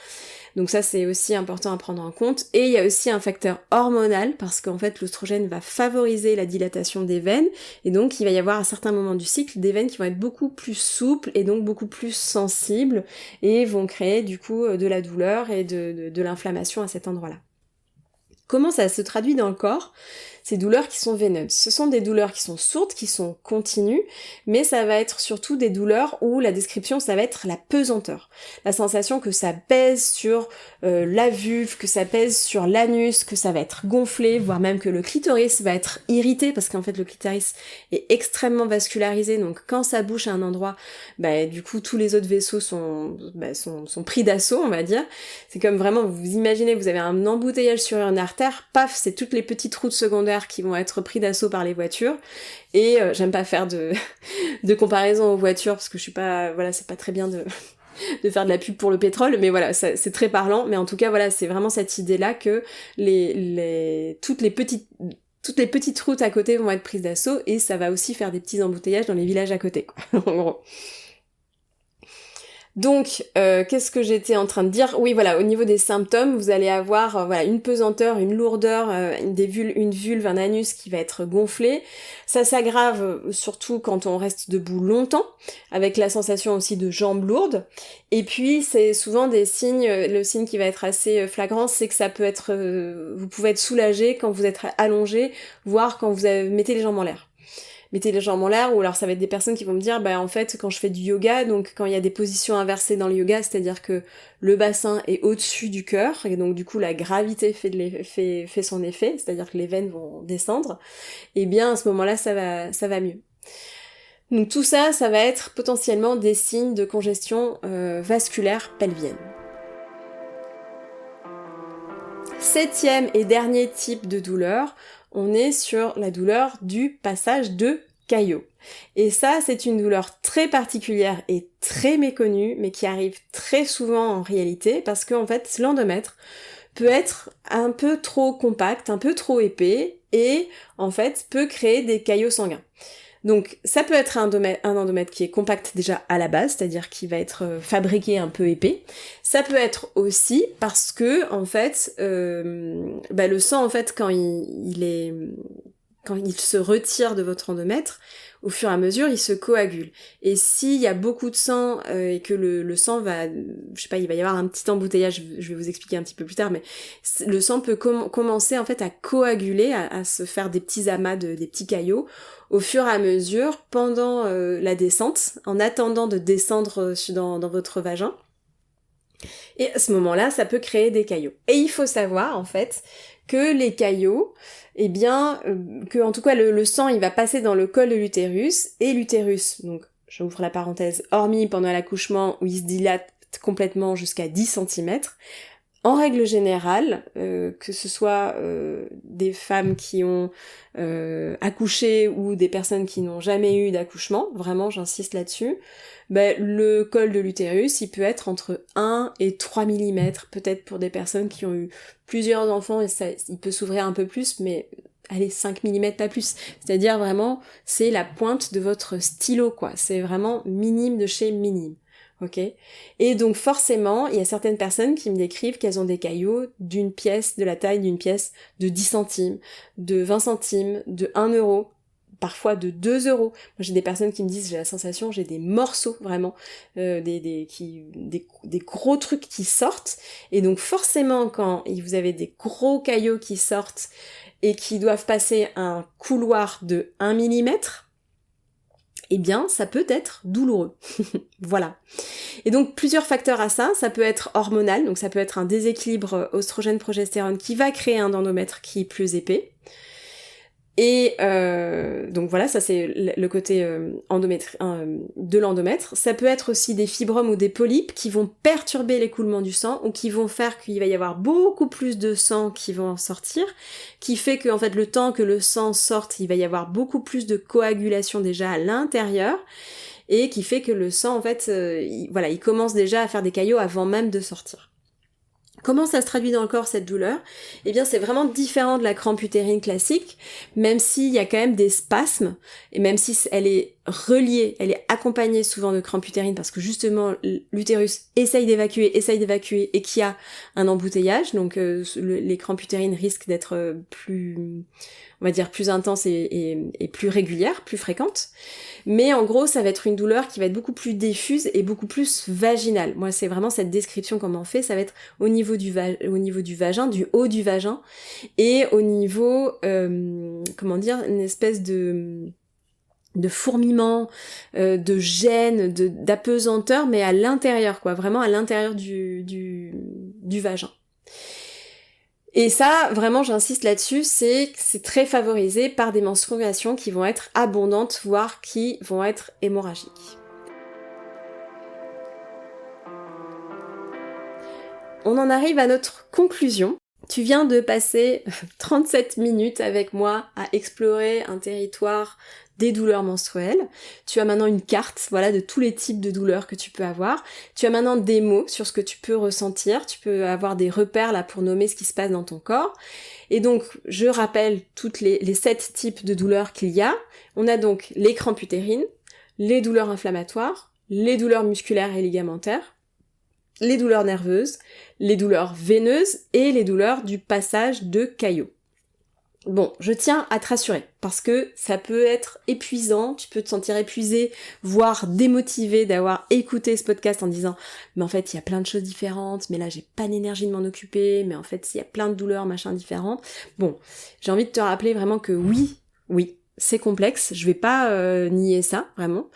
[SPEAKER 1] Donc ça, c'est aussi important à prendre en compte. Et il y a aussi un facteur hormonal, parce qu'en fait, l'œstrogène va favoriser la dilatation des veines, et donc il va y avoir à certains moments du cycle des veines qui vont être beaucoup plus souples et donc beaucoup plus sensibles, et vont créer du coup de la douleur et de l'inflammation à cet endroit-là. Comment ça se traduit dans le corps ? Ces douleurs qui sont veineuses. Ce sont des douleurs qui sont sourdes, qui sont continues, mais ça va être surtout des douleurs où la description, ça va être la pesanteur. La sensation que ça pèse sur la vulve, que ça pèse sur l'anus, que ça va être gonflé, voire même que le clitoris va être irrité, parce qu'en fait le clitoris est extrêmement vascularisé, donc quand ça bouge à un endroit, du coup tous les autres vaisseaux sont pris d'assaut, on va dire. C'est comme vraiment, vous imaginez, vous avez un embouteillage sur une artère, paf, c'est toutes les petites routes secondaires qui vont être pris d'assaut par les voitures, et j'aime pas faire de comparaison aux voitures, parce que je suis pas, c'est pas très bien de faire de la pub pour le pétrole, mais voilà, c'est très parlant, mais en tout cas, c'est vraiment cette idée-là que toutes les petites routes à côté vont être prises d'assaut, et ça va aussi faire des petits embouteillages dans les villages à côté, quoi, en gros. Donc, qu'est-ce que j'étais en train de dire ? Oui, au niveau des symptômes, vous allez avoir une pesanteur, une lourdeur, une vulve, un anus qui va être gonflé. Ça s'aggrave surtout quand on reste debout longtemps, avec la sensation aussi de jambes lourdes. Et puis, c'est souvent des signes, le signe qui va être assez flagrant, c'est que ça peut être, vous pouvez être soulagé quand vous êtes allongé, voire quand vous mettez les jambes en l'air. Mettez les jambes en l'air, ou alors ça va être des personnes qui vont me dire, en fait, quand je fais du yoga, donc quand il y a des positions inversées dans le yoga, c'est-à-dire que le bassin est au-dessus du cœur, et donc du coup la gravité fait son effet, c'est-à-dire que les veines vont descendre, et bien à ce moment-là, ça va mieux. Donc tout ça, ça va être potentiellement des signes de congestion vasculaire pelvienne. 7e et dernier type de douleur, on est sur la douleur du passage de Caillot. Et ça, c'est une douleur très particulière et très méconnue, mais qui arrive très souvent en réalité, parce qu'en fait, l'endomètre peut être un peu trop compact, un peu trop épais, et en fait, peut créer des caillots sanguins. Donc ça peut être un endomètre qui est compact déjà à la base, c'est-à-dire qui va être fabriqué un peu épais. Ça peut être aussi parce que en fait, le sang en fait quand il est quand il se retire de votre endomètre, au fur et à mesure, il se coagule. Et s'il y a beaucoup de sang et que le sang va, je sais pas, il va y avoir un petit embouteillage, je vais vous expliquer un petit peu plus tard, mais le sang peut commencer en fait à coaguler, à se faire des petits amas, des petits caillots, au fur et à mesure, pendant la descente, en attendant de descendre dans votre vagin. Et à ce moment-là, ça peut créer des caillots. Et il faut savoir, en fait, que les caillots, eh bien, que en tout cas le sang, il va passer dans le col de l'utérus, et l'utérus, donc, j'ouvre la parenthèse, hormis pendant l'accouchement où il se dilate complètement jusqu'à 10 cm, en règle générale, que ce soit des femmes qui ont accouché ou des personnes qui n'ont jamais eu d'accouchement, vraiment j'insiste là-dessus, le col de l'utérus, il peut être entre 1 et 3 mm, peut-être pour des personnes qui ont eu plusieurs enfants, et il peut s'ouvrir un peu plus, mais allez, 5 mm pas plus. C'est-à-dire vraiment, c'est la pointe de votre stylo, quoi. C'est vraiment minime de chez minime. Ok. Et donc forcément, il y a certaines personnes qui me décrivent qu'elles ont des caillots de la taille d'une pièce de 10 centimes, de 20 centimes, de 1 euro, parfois de 2 euros. Moi j'ai des personnes qui me disent, j'ai la sensation, j'ai des morceaux vraiment, des gros trucs qui sortent. Et donc forcément, quand vous avez des gros caillots qui sortent et qui doivent passer un couloir de 1 mm, eh bien, ça peut être douloureux. Voilà. Et donc, plusieurs facteurs à ça. Ça peut être hormonal, donc ça peut être un déséquilibre oestrogène-progestérone qui va créer un endomètre qui est plus épais. Et donc voilà, ça c'est le côté de l'endomètre. Ça peut être aussi des fibromes ou des polypes qui vont perturber l'écoulement du sang ou qui vont faire qu'il va y avoir beaucoup plus de sang qui vont en sortir, qui fait que en fait le temps que le sang sorte, il va y avoir beaucoup plus de coagulation déjà à l'intérieur et qui fait que le sang en fait, il commence déjà à faire des caillots avant même de sortir. Comment ça se traduit dans le corps, cette douleur? Eh bien, c'est vraiment différent de la crampe utérine classique, même s'il y a quand même des spasmes, et même si elle est reliée, elle est accompagnée souvent de crampe utérine, parce que justement, l'utérus essaye d'évacuer, et qu'il y a un embouteillage, donc les crampes utérines risquent d'être plus, on va dire, plus intenses et plus régulières, plus fréquentes. Mais en gros, ça va être une douleur qui va être beaucoup plus diffuse et beaucoup plus vaginale. Moi, c'est vraiment cette description qu'on m'en fait, ça va être au niveau du vagin, du haut du vagin, et au niveau, une espèce de fourmillement, de gêne, d'apesanteur, mais à l'intérieur, quoi, vraiment à l'intérieur du vagin. Et ça, vraiment, j'insiste là-dessus, c'est très favorisé par des menstruations qui vont être abondantes, voire qui vont être hémorragiques. On en arrive à notre conclusion. Tu viens de passer 37 minutes avec moi à explorer un territoire des douleurs menstruelles. Tu as maintenant une carte, voilà, de tous les types de douleurs que tu peux avoir. Tu as maintenant des mots sur ce que tu peux ressentir. Tu peux avoir des repères là pour nommer ce qui se passe dans ton corps. Et donc, je rappelle toutes les 7 types de douleurs qu'il y a. On a donc les crampes utérines, les douleurs inflammatoires, les douleurs musculaires et ligamentaires, les douleurs nerveuses, les douleurs veineuses et les douleurs du passage de caillots. Bon, je tiens à te rassurer, parce que ça peut être épuisant, tu peux te sentir épuisé, voire démotivé d'avoir écouté ce podcast en disant « mais en fait, il y a plein de choses différentes, mais là, j'ai pas l'énergie de m'en occuper, mais en fait, il y a plein de douleurs, machin, différentes. » Bon, j'ai envie de te rappeler vraiment que oui, c'est complexe, je vais pas nier ça, vraiment.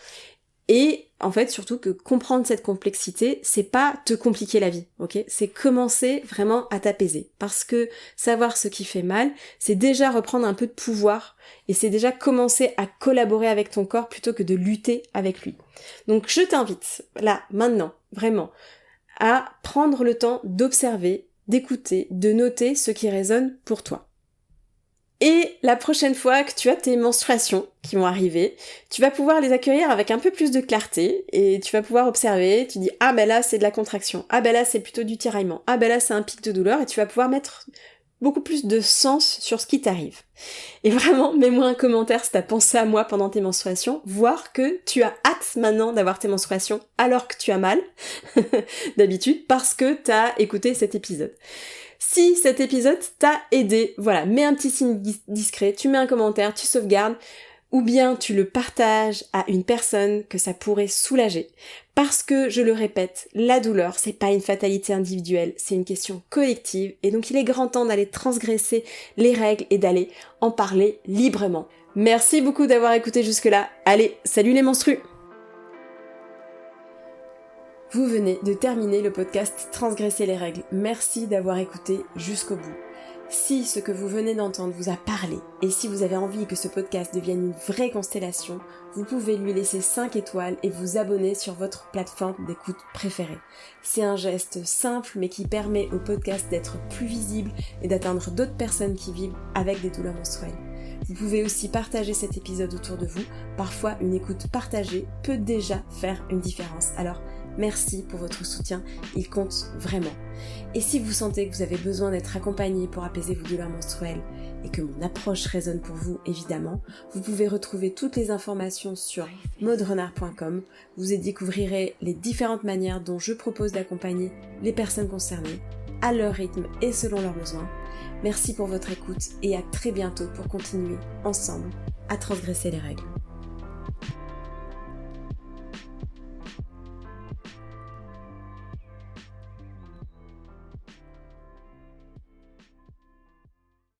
[SPEAKER 1] Et en fait, surtout que comprendre cette complexité, c'est pas te compliquer la vie, ok? C'est commencer vraiment à t'apaiser. Parce que savoir ce qui fait mal, c'est déjà reprendre un peu de pouvoir et c'est déjà commencer à collaborer avec ton corps plutôt que de lutter avec lui. Donc je t'invite, là, maintenant, vraiment, à prendre le temps d'observer, d'écouter, de noter ce qui résonne pour toi. Et la prochaine fois que tu as tes menstruations qui vont arriver, tu vas pouvoir les accueillir avec un peu plus de clarté et tu vas pouvoir observer, tu dis « Ah ben là c'est de la contraction, ah ben là c'est plutôt du tiraillement, ah ben là c'est un pic de douleur » et tu vas pouvoir mettre beaucoup plus de sens sur ce qui t'arrive. Et vraiment, mets-moi un commentaire si t'as pensé à moi pendant tes menstruations, voir que tu as hâte maintenant d'avoir tes menstruations alors que tu as mal, d'habitude, parce que t'as écouté cet épisode. Si cet épisode t'a aidé, voilà, mets un petit signe discret, tu mets un commentaire, tu sauvegardes, ou bien tu le partages à une personne que ça pourrait soulager. Parce que, je le répète, la douleur, c'est pas une fatalité individuelle, c'est une question collective, et donc il est grand temps d'aller transgresser les règles et d'aller en parler librement. Merci beaucoup d'avoir écouté jusque-là. Allez, salut les menstrues! Vous venez de terminer le podcast Transgresser les règles. Merci d'avoir écouté jusqu'au bout. Si ce que vous venez d'entendre vous a parlé, et si vous avez envie que ce podcast devienne une vraie constellation, vous pouvez lui laisser 5 étoiles et vous abonner sur votre plateforme d'écoute préférée. C'est un geste simple mais qui permet au podcast d'être plus visible et d'atteindre d'autres personnes qui vivent avec des douleurs menstruelles. Vous pouvez aussi partager cet épisode autour de vous. Parfois, une écoute partagée peut déjà faire une différence. Alors, merci pour votre soutien, il compte vraiment. Et si vous sentez que vous avez besoin d'être accompagné pour apaiser vos douleurs menstruelles et que mon approche résonne pour vous évidemment, vous pouvez retrouver toutes les informations sur mauderenard.com. Vous y découvrirez les différentes manières dont je propose d'accompagner les personnes concernées à leur rythme et selon leurs besoins. Merci pour votre écoute et à très bientôt pour continuer ensemble à transgresser les règles.